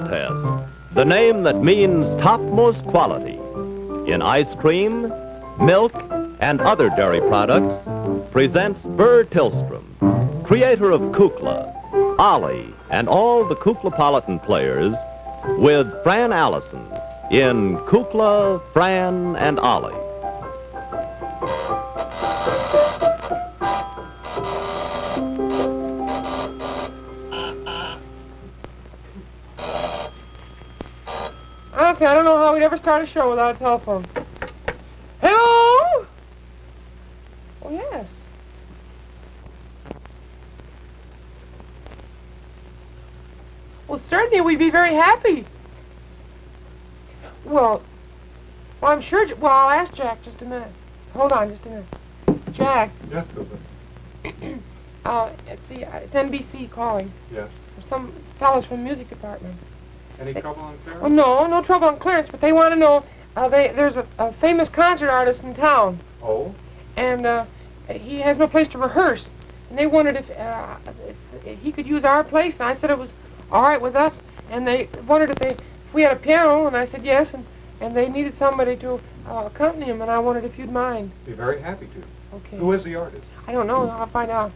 Sealtest, the name that means topmost quality. In ice cream, milk, and other dairy products, presents Burr Tillstrom, creator of Kukla, Ollie, and all the Kuklapolitan players, with Fran Allison in Kukla, Fran and Ollie. Honestly, I don't know how we'd ever start a show without a telephone. Hello? Oh, yes. Well, certainly we'd be very happy. Well, I'm sure... Well, I'll ask Jack just a minute. Hold on just a minute. Jack. Yes, Susan. It's NBC calling. Yes. Some fellows from the music department. Any trouble on clearance? Oh, no trouble on clearance, but they want to know, there's a famous concert artist in town. Oh? And he has no place to rehearse. And they wondered if he could use our place, and I said it was all right with us. And they wondered if we had a piano, and I said yes, and they needed somebody to accompany him, and I wondered if you'd mind. Be very happy to. Okay. Who is the artist? I don't know. I'll find out.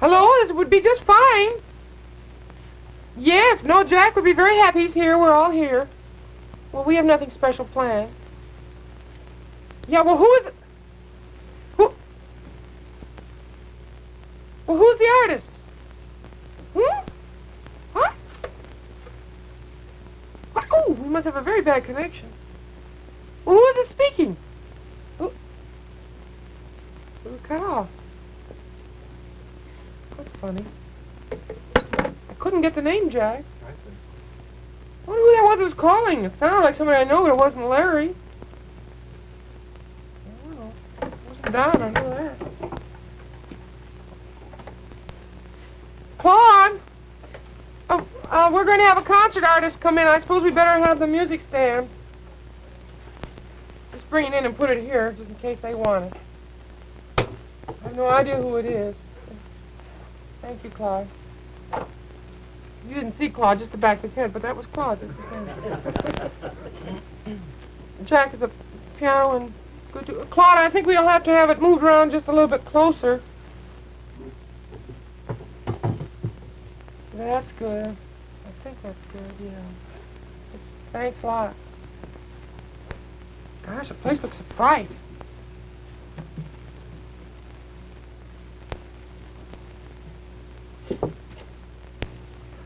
Hello? This would be just fine. Yes, no, Jack would be very happy. He's here. We're all here. Well, we have nothing special planned. Yeah, well, who is it? Well, who's the artist? What? Oh, we must have a very bad connection. Well, who is it speaking? Oh. We were cut off. That's funny. I couldn't get the name, Jack. I see. I wonder who that was calling. It sounded like somebody I know, but it wasn't Larry. I don't know. It wasn't Don, I know that. Claude! We're going to have a concert artist come in. I suppose we better have the music stand. Just bring it in and put it here, just in case they want it. I have no idea who it is. Thank you, Claude. You didn't see Claude, just the back of his head, but that was Claude. Just the thing. Jack is a piano and good to... Claude, I think we'll have to have it moved around just a little bit closer. That's good. I think that's good, yeah. Thanks lots. Gosh, the place looks bright.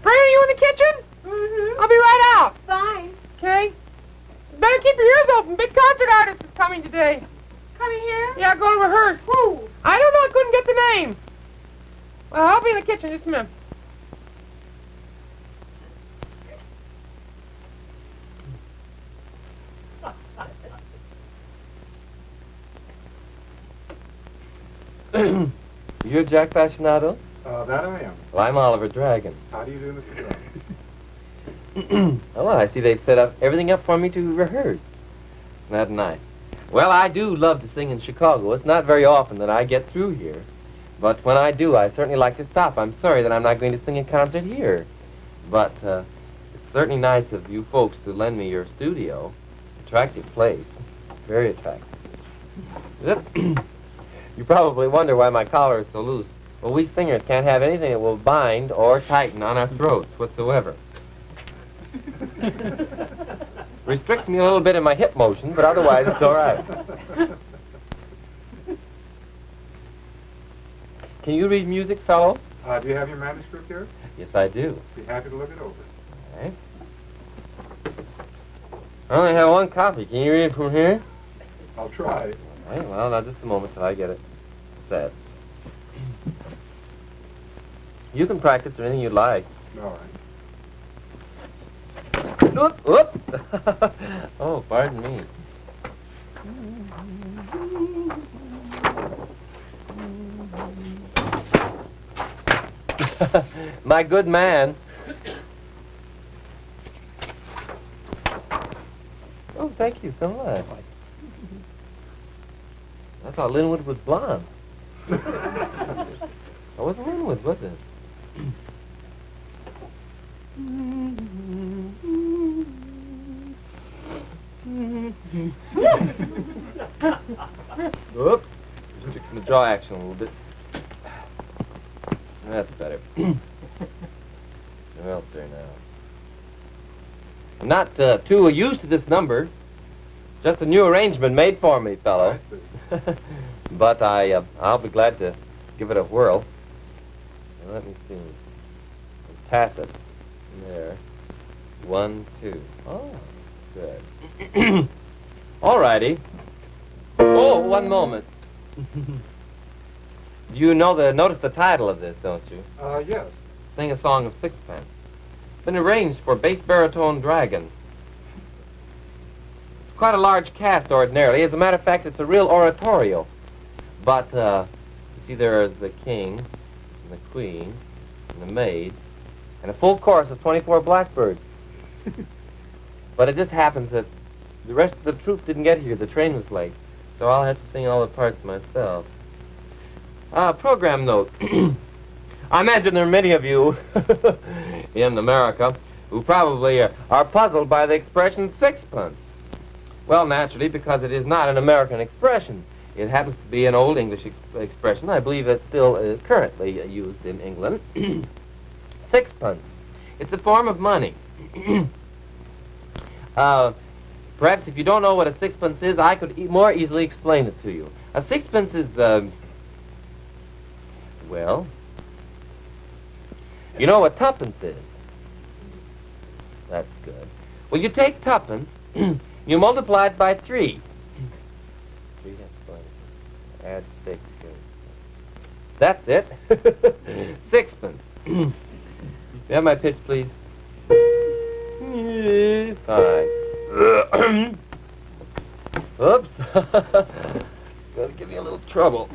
Fran, are you in the kitchen? Mm-hmm. I'll be right out. Fine. Okay? Better keep your ears open. Big concert artist is coming today. Coming here? Yeah, go to rehearse. Who? I don't know. I couldn't get the name. Well, I'll be in the kitchen just a minute. You're Jack Fascinato? That I am. Well, I'm Oliver Dragon. How do you do, Mr. Dragon? Oh, well, I see they've set up everything up for me to rehearse. Isn't that nice? Well, I do love to sing in Chicago. It's not very often that I get through here. But when I do, I certainly like to stop. I'm sorry that I'm not going to sing a concert here. But it's certainly nice of you folks to lend me your studio. Attractive place. Very attractive. You probably wonder why my collar is so loose. Well, we singers can't have anything that will bind or tighten on our throats whatsoever. Restricts me a little bit in my hip motion, but otherwise it's all right. Can you read music, fellow? Do you have your manuscript here? Yes, I do. Be happy to look it over. All right. I only have one copy. Can you read it from here? I'll try. All right, well, now just a moment till I get it set. You can practice or anything you'd like. All right. Whoop, whoop. Oh, pardon me. My good man. Oh, thank you so much. I thought Linwood was blonde. I wasn't Linwood, was it? Oops. Just fixing the jaw action a little bit. That's better. Well, sir, now. I'm not too used to this number. Just a new arrangement made for me, fellow. I see. But I'll be glad to give it a whirl. Now, let me see. Pass it. There. 1, 2. Oh, good. All righty. Oh, one moment. You notice the title of this, don't you? Yes. Sing a Song of Sixpence. It's been arranged for bass baritone dragon. It's quite a large cast ordinarily. As a matter of fact, it's a real oratorio. But, you see, there is the king, and the queen, and the maid, and a full chorus of 24 blackbirds. But it just happens that the rest of the troupe didn't get here. The train was late. So I'll have to sing all the parts myself. Program note. I imagine there are many of you in America who probably are puzzled by the expression sixpence. Well, naturally, because it is not an American expression. It happens to be an Old English expression. I believe it's still currently used in England. Sixpence. It's a form of money. Perhaps if you don't know what a sixpence is, I could more easily explain it to you. A sixpence is, well, you know what tuppence is. That's good. Well, you take tuppence, you multiply it by 3. 3 add 6. That's it. Sixpence. You have my pitch, please? Fine. Oops. Gonna give me a little trouble.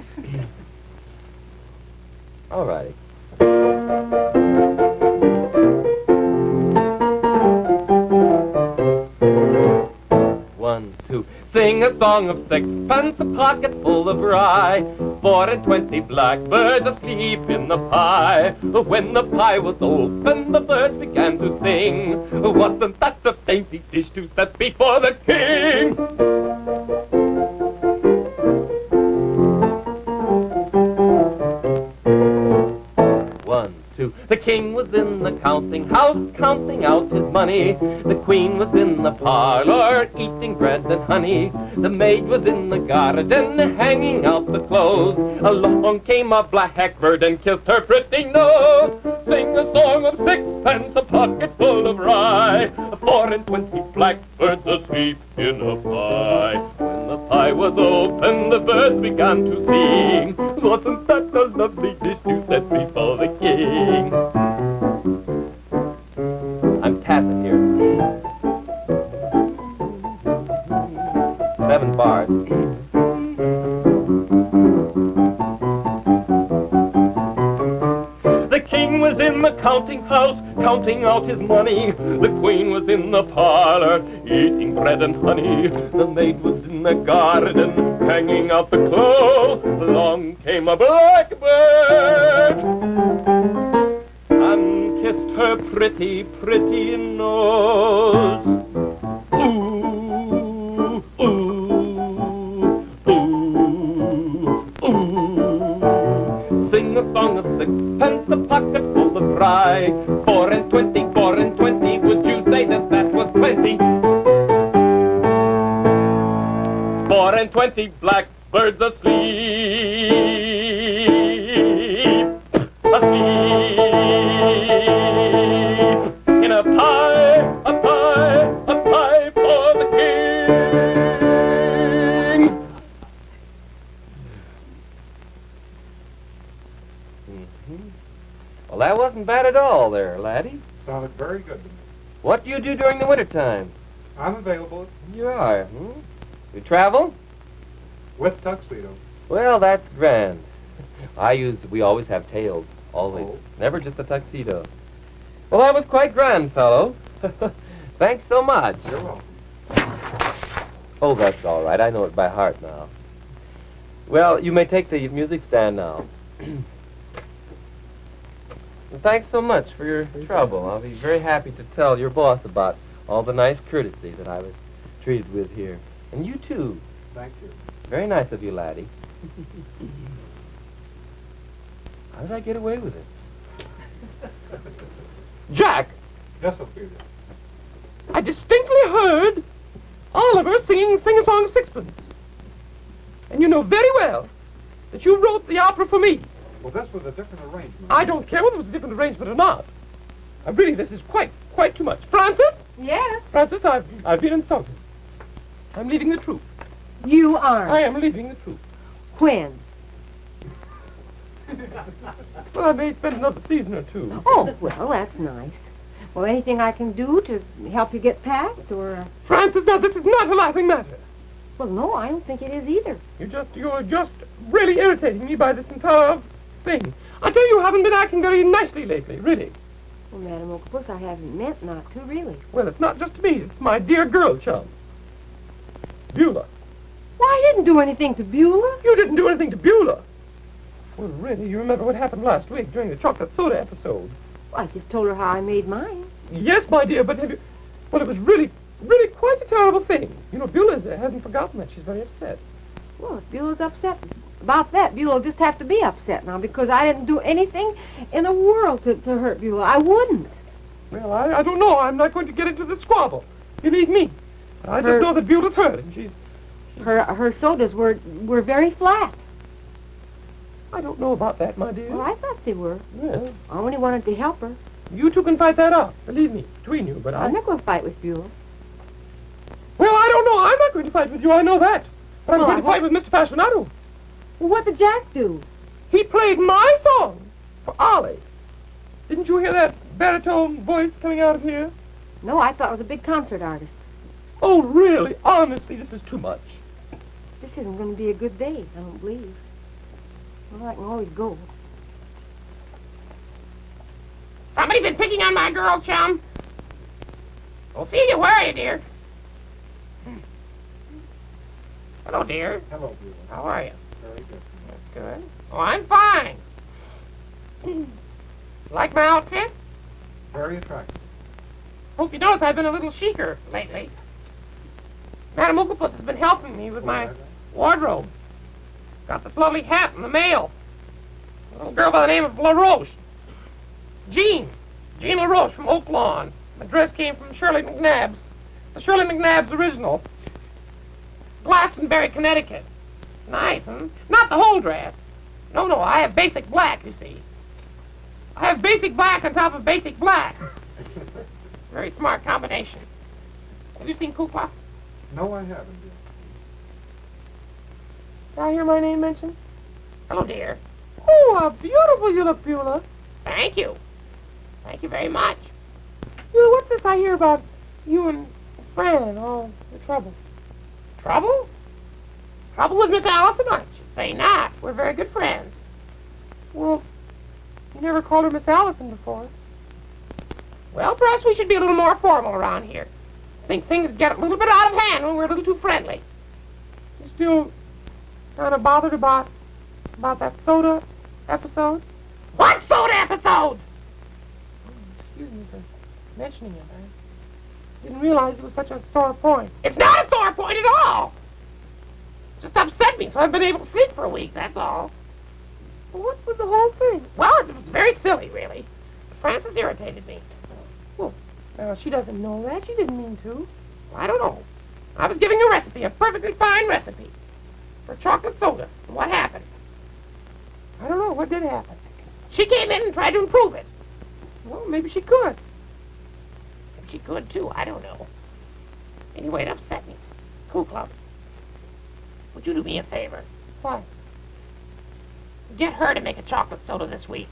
All righty. 1, 2. Sing a song of sixpence, a pocket full of rye, 4 and 20 blackbirds asleep in the pie. When the pie was open, the birds began to sing. Wasn't that a dainty dish to set before the king? The king was in the counting house, counting out his money. The queen was in the parlor, eating bread and honey. The maid was in the garden, hanging out the clothes. Along came a blackbird and kissed her pretty nose. Sing a song of sixpence, a pocket full of rye, 4 and 20 blackbirds asleep in a pie. When the pie was open, the birds began to sing. Wasn't that a lovely dish to set before the king? I'm tacit here. 7 bars. The king was in the counting house, counting out his money. The queen was in the parlor, eating bread and honey. The maid was in the garden, hanging out the clothes. Along came a blackbird and kissed her pretty, pretty nose. Ooh, ooh, ooh, ooh. Sing a song of sixpence, a pocket full of rye, 4 and 20, 4 and 20. Would you say that that was plenty? 4 and 20 blackbirds asleep, asleep. In a pie, a pie, a pie for the king. Well, that wasn't bad at all there, laddie. Sounded very good to me. What do you do during the wintertime? I'm available You are, You travel? with tuxedo. Well, that's grand. We always have tails, always. Oh. Never just a tuxedo. Well, that was quite grand, fellow. Thanks so much. You're welcome. Oh, that's all right. I know it by heart now. Well, you may take the music stand now. And thanks so much for your trouble. I'll be very happy to tell your boss about all the nice courtesy that I was treated with here. And you, too. Thank you. Very nice of you, laddie. How did I get away with it? Jack, Yes, Ophelia. I distinctly heard Oliver singing Sing a Song of Sixpence. And you know very well that you wrote the opera for me. Well, this was a different arrangement. I don't care whether it was a different arrangement or not. Really, this is quite too much. Francis? Yes? Francis, I've been insulted. I'm leaving the troupe. You aren't. I am leaving the troupe. When? Well, I may spend another season or two. Oh, well, that's nice. Well, anything I can do to help you get packed, or... Francis, now, this is not a laughing matter. Well, no, I don't think it is either. You're just really irritating me by this entire thing. I tell you haven't been acting very nicely lately, really. Well, Madam Ooglepuss, I haven't meant not to, really. Well, it's not just me. It's my dear girl chum, Buelah. Well, I didn't do anything to Buelah. You didn't do anything to Buelah. Well, really, you remember what happened last week during the chocolate soda episode? Well, I just told her how I made mine. Yes, my dear, but have you... Well, it was really quite a terrible thing. You know, Buelah hasn't forgotten that. She's very upset. Well, if Beulah's upset about that, Beulah will just have to be upset now, because I didn't do anything in the world to hurt Beulah. I wouldn't. Well, I don't know. I'm not going to get into the squabble. Believe me. I just know that Beulah's hurt, and she's... Her sodas were very flat. I don't know about that, my dear. Well, I thought they were. Well, I only wanted to help her. you two can fight that out. Believe me, between you, but I'm not going to fight with Beulah. Well, I don't know. I'm not going to fight with you. I know that. But I'm Well, going to fight with Mr. Fascinato. Well, what did Jack do? He played my song for Ollie. Didn't you hear that baritone voice coming out of here? No, I thought it was a big concert artist. Oh, really? Honestly, this is too much. This isn't going to be a good day, I don't believe. Well, I can always go. Somebody been picking on my girl, chum? Ophelia, where are you, dear? Hello, dear. Hello, Buelah. How are you? Very good. That's good. Oh, I'm fine. Like my outfit? Very attractive. Hope you notice I've been a little chicer lately. Madam Ooglepuss has been helping me with my wardrobe. Got this lovely hat in the mail. A little girl by the name of LaRoche. Jean LaRoche from Oak Lawn. My dress came from Shirley McNabb's. The Shirley McNabb's original. Glastonbury, Connecticut. Nice, huh? Not the whole dress. No, I have basic black, you see. I have basic black on top of basic black. Very smart combination. Have you seen Kukla? No, I haven't, dear. Did I hear my name mentioned? Hello, dear. Oh, how beautiful you look, Buelah. Thank you. Thank you very much. Buelah, what's this I hear about you and Fran and all the trouble? Trouble? Trouble with Miss Allison? I should say not. We're very good friends. Well, you never called her Miss Allison before. Well, perhaps we should be a little more formal around here. I think things get a little bit out of hand when we're a little too friendly. You still kind of bothered about that soda episode? What soda episode? Oh, excuse me for mentioning it. I didn't realize it was such a sore point. It's not a sore point at all. It just upset me, so I haven't been able to sleep for a week, that's all. Well, what was the whole thing? Well, it was very silly, really. Frances irritated me. Well, she doesn't know that. She didn't mean to. Well, I don't know. I was giving a recipe, a perfectly fine recipe, for chocolate soda. And what happened? I don't know. What did happen? She came in and tried to improve it. Well, maybe she could. Maybe she could, too. I don't know. Anyway, it upset me. Kukla, would you do me a favor? What? Get her to make a chocolate soda this week.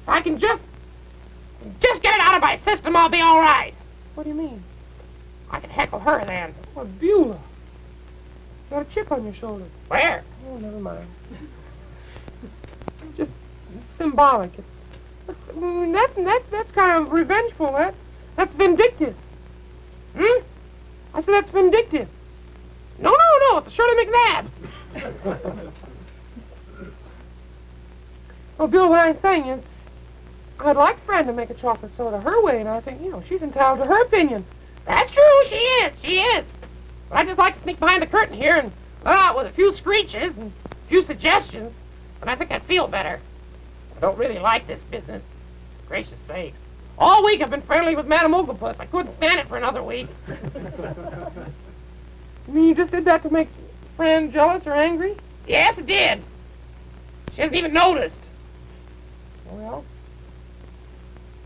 If I can just get it out of my system, I'll be all right. What do you mean? I can heckle her then. Oh, Buelah. You got a chip on your shoulder. Where? Oh, never mind. Just symbolic. That's kind of revengeful. That's vindictive. I said that's vindictive. No, it's a Shirley McNabb's. Well, Bill, what I'm saying is, I'd like Fran to make a chocolate soda her way, and I think, she's entitled to her opinion. That's true, she is. But I just like to sneak behind the curtain here and let out with a few screeches and a few suggestions, and I think I'd feel better. I don't really like this business. Gracious sakes. All week I've been friendly with Madame Ooglepuss. I couldn't stand it for another week. You mean you just did that to make Fran jealous or angry? Yes, it did. She hasn't even noticed. Well,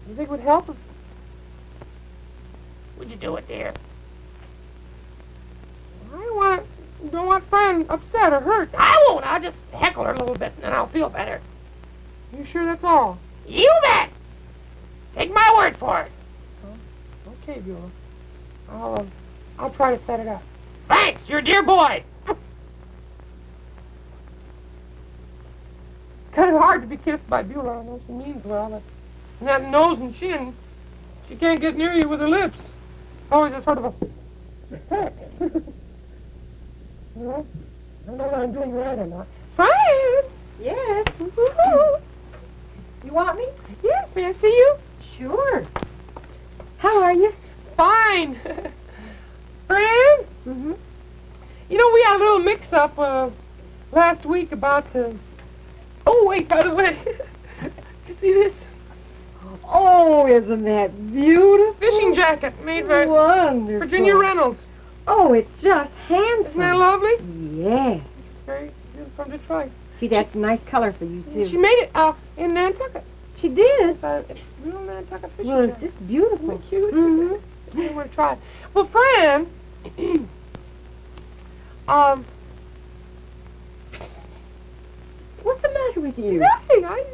you think it would help if... Would you do it, dear? I don't want Fran upset or hurt. I won't. I'll just heckle her a little bit, and then I'll feel better. You sure that's all? You bet. Take my word for it. Oh, okay, Buelah. I'll try to set it up. Thanks. You're a dear boy. Kind of hard to be kissed by Buelah. I know she means well, but that nose and chin, she can't get near you with her lips. It's always a sort of a peck. Well, I don't know if I'm doing right or not. Fran! Yes. You want me? Yes, may I see you? Sure. How are you? Fine. Fran? Mm-hmm. You know, we had a little mix-up last week about the... Oh, wait, by the way. Did you see this? Oh, isn't that beautiful? Fishing jacket made by Wonderful. Virginia Reynolds. Oh, it's just handsome. Isn't that lovely? Yes. It's very beautiful from Detroit. See, that's a nice color for you, too. She made it in Nantucket. She did. It's real Nantucket fishing Well, it's jacket. just beautiful. Isn't it cute? Mm-hmm. I want to try it. Well, Fran, What's the matter with you? nothing. I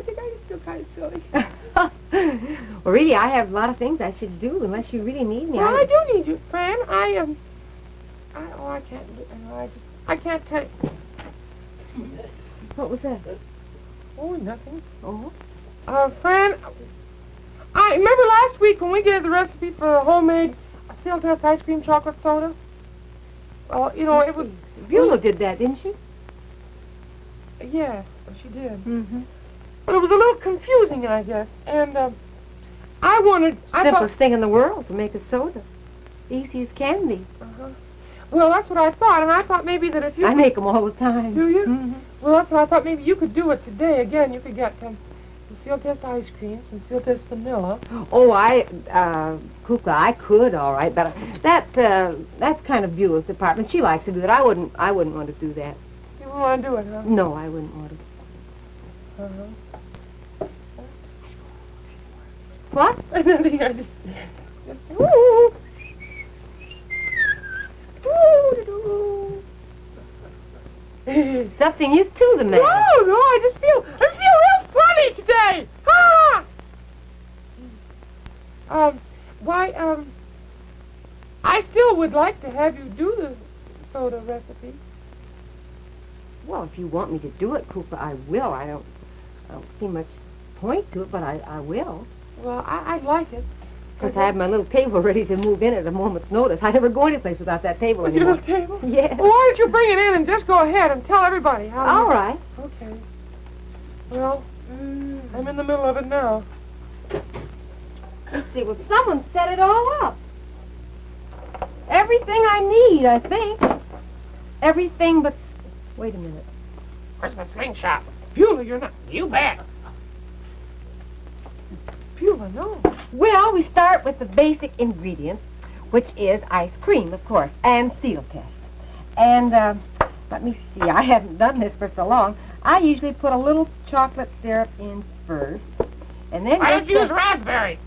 think I just feel kind of silly. Well, really, I have a lot of things I should do unless you really need me. Well, I do need you, Fran. I can't tell you. What was that? Oh, nothing. Oh? Fran, I remember last week when we gave the recipe for the homemade Sealtest ice cream chocolate soda. Well, you know, it was... Buelah did that, didn't she? Yes, she did. Mm-hmm. But it was a little confusing, I guess. And I Simplest thing in the world to make a soda. Easy as can be. Uh-huh. Well, that's what I thought, and I thought maybe that if you... I make them all the time. Do you? Mm-hmm. Well, that's what I thought. Maybe you could do it today. Again, you could get some Sealtest ice cream, some Sealtest vanilla. Oh, Kukla, I could, all right, but that's kind of Beulah's department. She likes to do that. I wouldn't want to do that. You wouldn't want to do it, huh? No, I wouldn't want to. Uh-huh. What? Nothing, I just ooh. Something is to the matter. No, I feel real funny today. Ah! I still would like to have you do the soda recipe. Well, if you want me to do it, Kukla, I will. I don't see much point to it, but I will. Well, I'd like it. Of course, I have my little table ready to move in at a moment's notice. I never go anyplace without that table With your anymore. little table? Yes. Well, why don't you bring it in and just go ahead and tell everybody how All right. Okay. Well, I'm in the middle of it now. Let's see. Well, someone set it all up. Everything I need, I think. Everything but... Wait a minute. Where's my slingshot? Buelah, you're not... You bet. Buelah, no. Well, we start with the basic ingredients, which is ice cream, of course, and Sealtest. And, let me see, I haven't done this for so long. I usually put a little chocolate syrup in first, and then... Why don't you use raspberry?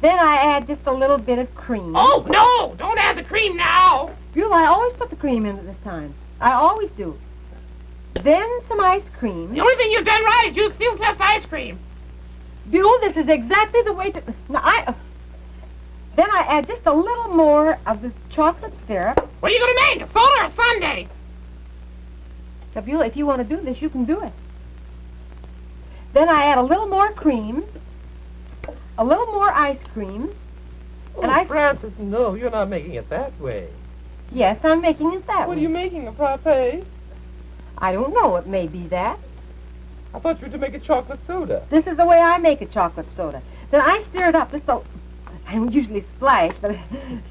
Then I add just a little bit of cream. Oh, no! Don't add the cream now! Buelah, I always put the cream in at this time. I always do. Then some ice cream. The only thing you've done right is use Sealtest ice cream. Buelah, this is exactly the way to... Now, Then I add just a little more of the chocolate syrup. What are you going to make, a soda or a sundae? So, Buelah, if you want to do this, you can do it. Then I add a little more cream, a little more ice cream, and Francis, no, you're not making it that way. Yes, I'm making it that way. What are you making, a frappe? I don't know. It may be that. I thought you were to make a chocolate soda. This is the way I make a chocolate soda. Then I stir it up just so... I don't usually splash, but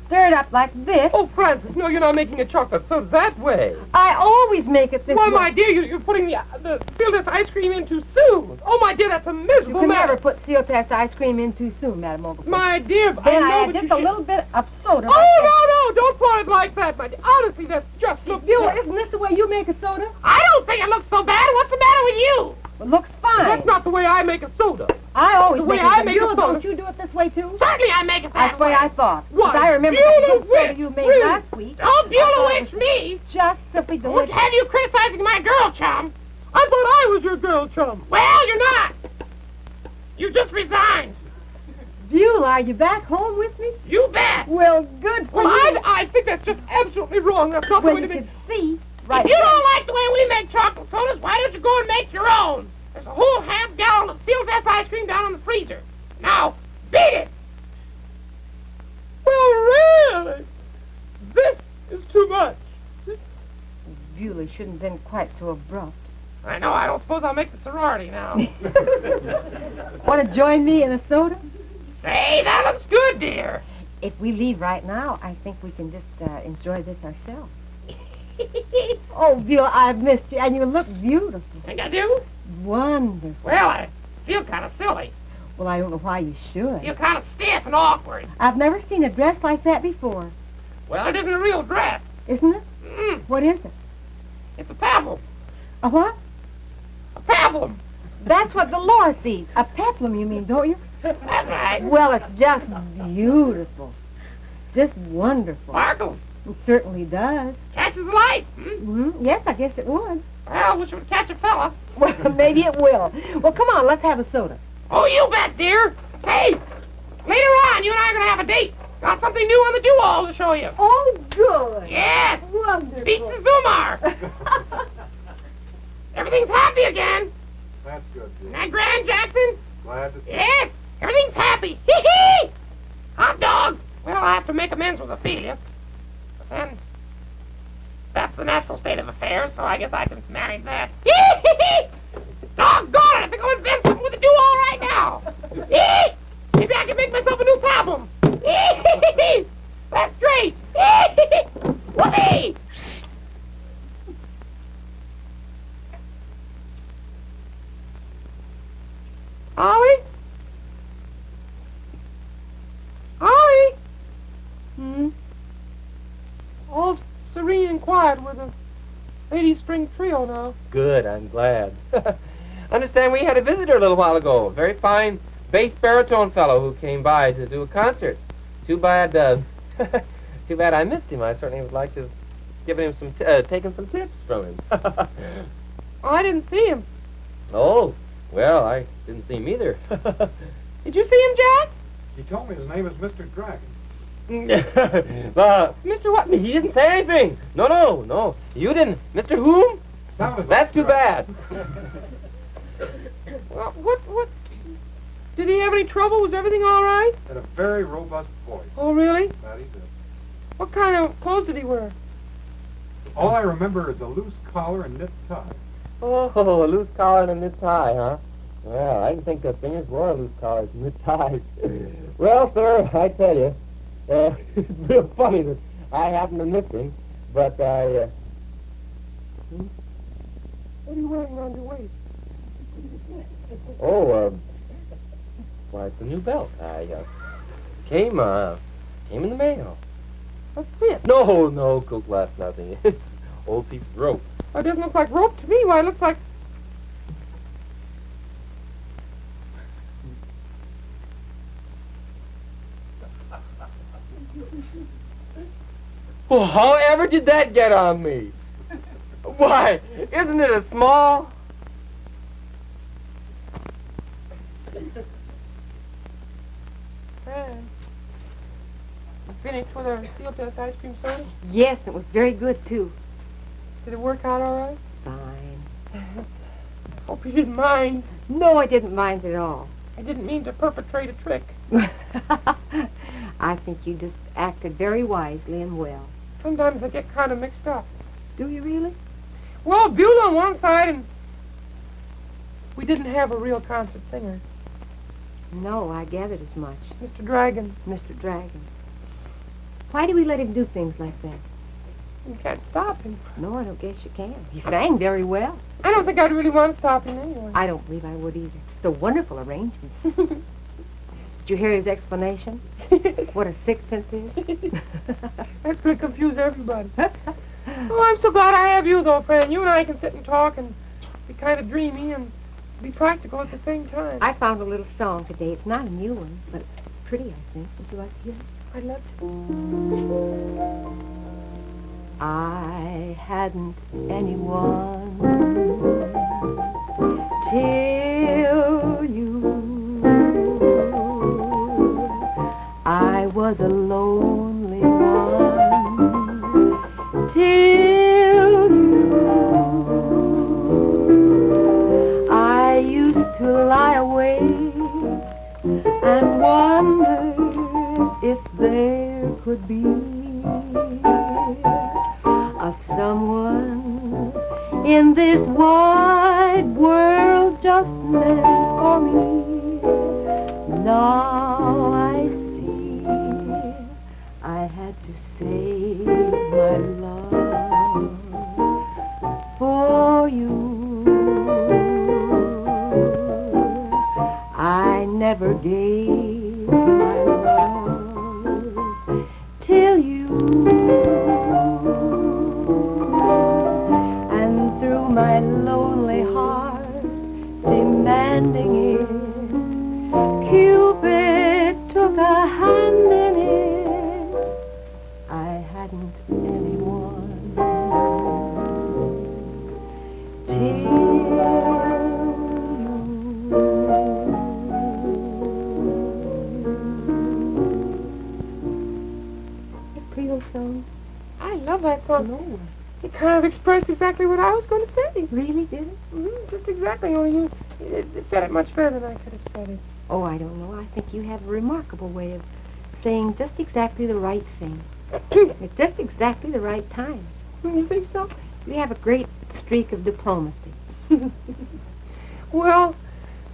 stir it up like this. Oh, Francis, no, you're not making a chocolate soda that way. I always make it this Why, way. my dear, you're putting the Sealtest ice cream in too soon. Oh, my dear, that's a You miserable can matter. never put Sealtest ice cream in too soon, Madam Ooglepuss. My dear, Then I know, add but just you a should- little bit of soda. Oh, no, don't pour it like that, my dear. Honestly, that's just look. Buelah, isn't this the way you make a soda? I don't think it looks so bad. What's the matter with you? It looks fine. That's not the way I make a soda. I always the way make I it. make a Buelah, soda. don't you do it this way, too? Certainly I make it that That's the way I thought. 'Cause Why, I remember Buelah the good soda witch, you made really? last week. Don't Buelah witch me. Just simply Don't delicious. have you criticizing my girl chum. I thought I was your girl chum. Well, you're not. You just resigned. Buelah, are you back home with me? You bet. Well, good for Well, you. I think that's just absolutely wrong. That's not the Well, way you to make... can see right If you there. don't like the way we make chocolate sodas, why don't you go and make your own? There's a whole half-gallon of Sealtest ice cream down in the freezer. Now, beat it! Well, really? This is too much. Buelah shouldn't have been quite so abrupt. I know, I don't suppose I'll make the sorority now. Want to join me in a soda? Say, that looks good, dear. If we leave right now, I think we can just enjoy this ourselves. Oh, Buelah, I've missed you, and you look beautiful. Think I do? Wonderful. Well, I feel kind of silly. Well, I don't know why you Feel should. kind of stiff and awkward. I've never seen a dress like that before, Well, it isn't a real dress. isn't it? Mm, What is it? it's a pablum. A what? A pablum. That's what the Laura sees. A peplum, you mean, don't you? That's right. Well, it's just beautiful. Just wonderful. Sparkles. It certainly does. Catches the light. Hmm? Yes, I guess it would. Well, wish it would catch a fella. Well, maybe it will. Well, come on, let's have a soda. Oh, you bet, dear. Hey, later on, you and I are going to have a date. Got something new on the do-all to show you. Oh, good. Yes. Wonderful. Beats the Zumar. Everything's happy again. That's good, Isn't dear. that grand, Jackson? Glad to see you. Yes. Everything's happy. Hee-hee. Hot dog. Well, I have to make amends with Ophelia. But then, that's the natural state of affairs, so I guess I can manage that. Hee-hee-hee. Doggone it. I think I'll invent something with the do-all right now. Hee. Maybe I can make myself a new problem. Hee-hee-hee. That's great. Hee-hee-hee. Whoopee. Ollie? Ollie? All serene and quiet with a ladies' string trio now. Good, I'm glad. Understand we had a visitor a little while ago. A very fine bass baritone fellow who came by to do a concert. Too bad, too bad I missed him. I certainly would like to have given him some, taken some tips from him. Oh, I didn't see him. Oh, well, I didn't see him either. Did you see him, Jack? He told me his name is Mr. Dragon. Mr. What? He didn't say anything. No. You didn't. Mr. Whom? Sounded That's too like bad. Well, what? Did he have any trouble? Was everything all right? Had a very robust voice. Oh, really? That he did. What kind of clothes did he wear? All I remember is a loose collar and knit tie. Oh, a loose collar and a knit tie, huh? Well, I didn't think that singers wore loose collars and knit ties. Well, sir, I tell you, it's real funny that I happen to miss him, but I, What are you wearing around your waist? why, it's a new belt. I, came in the mail. Let's see it. No, Kukla, that's nothing. It's an old piece of rope. Oh, it doesn't look like rope to me. Why, it looks like... Well, however did that get on me? Why, isn't it a small? Man. You finished with our Sealtest ice cream soda? Yes, it was very good, too. Did it work out all right? Fine. Hope you didn't mind. No, I didn't mind at all. I didn't mean to perpetrate a trick. I think you just acted very wisely and well. Sometimes I get kind of mixed up. Do you really? Well, Buelah on one side, and we didn't have a real concert singer. No, I gathered as much. Mr. Dragon. Mr. Dragon. Why do we let him do things like that? You can't stop him. No, I don't guess you can. He sang very well. I don't think I'd really want to stop him anyway. I don't believe I would either. It's a wonderful arrangement. Did you hear his explanation? What a sixpence is? That's going to confuse everybody. Oh, I'm so glad I have you, though, Fran. You and I can sit and talk and be kind of dreamy and be practical at the same time. I found a little song today. It's not a new one, but it's pretty, I think. Would you like to hear it? I'd love to. I hadn't anyone till you. I was a lonely one till you. I used to lie awake and wonder if there could be a someone in this wide world just meant for me. Now I see I had to save my love for you. I never gave my love till you. And through my lonely heart demanding it, Cupid took a hand in it. I hadn't anyone till you. That pretty old song. I love that song. No. It kind of expressed exactly what I was going to say. Really, did it? Just exactly. Only it said it much better than I could have said it. Oh, I don't know. I think you have a remarkable way of saying just exactly the right thing. At just exactly the right time. You think so? You have a great streak of diplomacy. Well,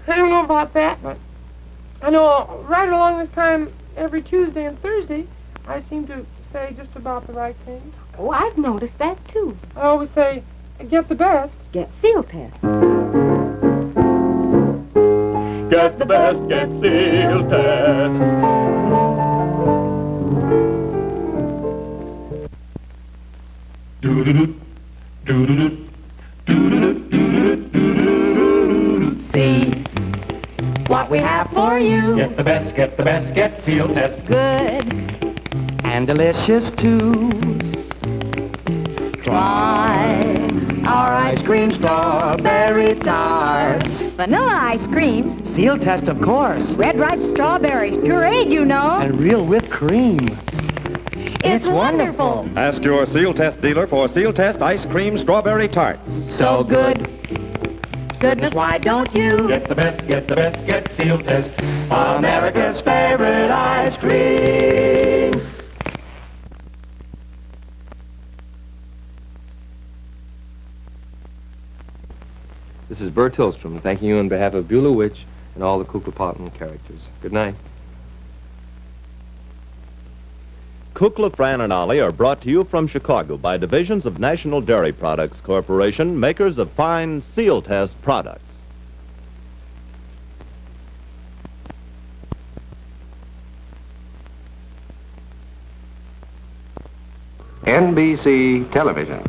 I don't know about that, but I know right along this time, every Tuesday and Thursday, I seem to say just about the right thing. Oh, I've noticed that, too. I always say, get the best. Get Sealtest. Get the best, get Sealtest. See what we have for you. Get the best, get the best, get Sealtest. Good And delicious too. Try our ice cream strawberry tarts. Vanilla ice cream, Sealtest, of course. red ripe strawberries, pureed, you know. And real whipped cream. It's wonderful. Ask your Sealtest dealer for Sealtest ice cream strawberry tarts. So good. Goodness, why don't you? Get the best, get the best, get Sealtest. America's favorite ice cream. This is Bert Tillstrom, thanking you on behalf of Buelah Witch and all the Kukla characters. Good night. Kukla, Fran and Ollie are brought to you from Chicago by divisions of National Dairy Products Corporation, makers of fine Sealtest products. NBC Television.